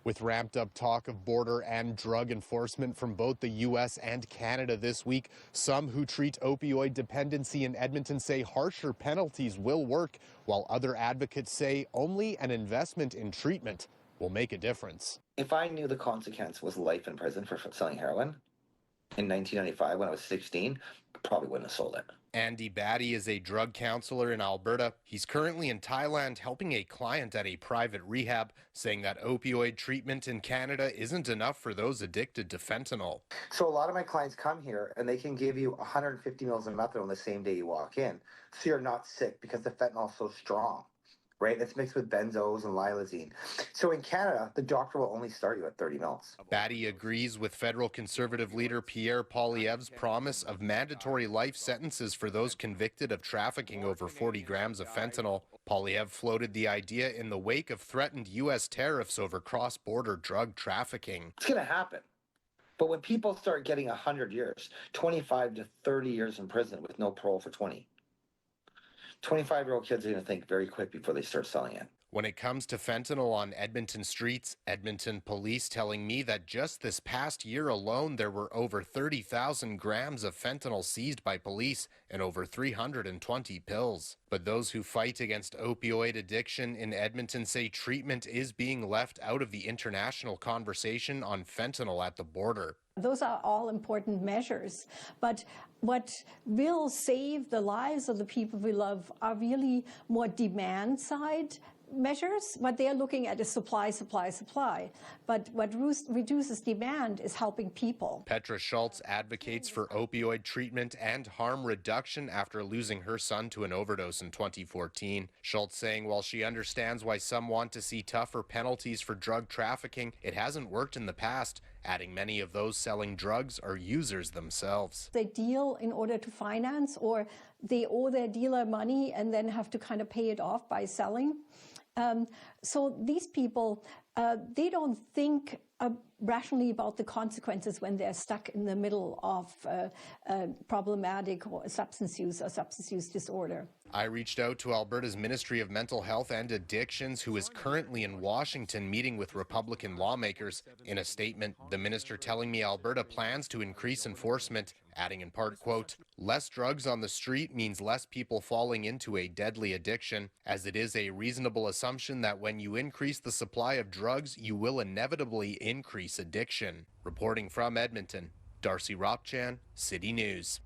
With ramped up talk of border and drug enforcement from both the U.S. and Canada this week, some who treat opioid dependency in Edmonton say harsher penalties will work, while other advocates say only an investment in treatment will make a difference. If I knew the consequence was life in prison for selling heroin in 1995 when I was 16, I probably wouldn't have sold it. Andy Batty is a drug counselor in Alberta. He's currently in Thailand helping a client at a private rehab, saying that opioid treatment in Canada isn't enough for those addicted to fentanyl. So a lot of my clients come here and they can give you 150 mils of methadone the same day you walk in. So you're not sick because the fentanyl is so strong, right? It's mixed with benzos and lilazine. So in Canada, the doctor will only start you at 30 mils. Batty agrees with federal Conservative leader Pierre Poilievre's promise of mandatory life sentences for those convicted of trafficking over 40 grams of fentanyl. Poilievre floated the idea in the wake of threatened U.S. tariffs over cross-border drug trafficking. It's going to happen. But when people start getting 100 years, 25 to 30 years in prison with no parole for 20, 25-year-old kids are going to think very quick before they start selling it. When it comes to fentanyl on Edmonton streets, Edmonton police telling me that just this past year alone, there were over 30,000 grams of fentanyl seized by police and over 320 pills. But those who fight against opioid addiction in Edmonton say treatment is being left out of the international conversation on fentanyl at the border. Those are all important measures, but what will save the lives of the people we love are really more demand side measures. What they're looking at is supply. But what reduces demand is helping people. Petra Schultz advocates for opioid treatment and harm reduction after losing her son to an overdose in 2014. Schultz saying while she understands why some want to see tougher penalties for drug trafficking, it hasn't worked in the past, adding many of those selling drugs are users themselves. They deal in order to finance, or they owe their dealer money and then have to kind of pay it off by selling. So these people, they don't think rationally about the consequences when they're stuck in the middle of problematic substance use or substance use disorder. I reached out to Alberta's Ministry of Mental Health and Addictions, who is currently in Washington meeting with Republican lawmakers. In a statement, the minister telling me Alberta plans to increase enforcement, adding in part, quote, "Less drugs on the street means less people falling into a deadly addiction, as it is a reasonable assumption that when you increase the supply of drugs, you will inevitably increase addiction." Reporting from Edmonton, Darcy Ropchan, City News.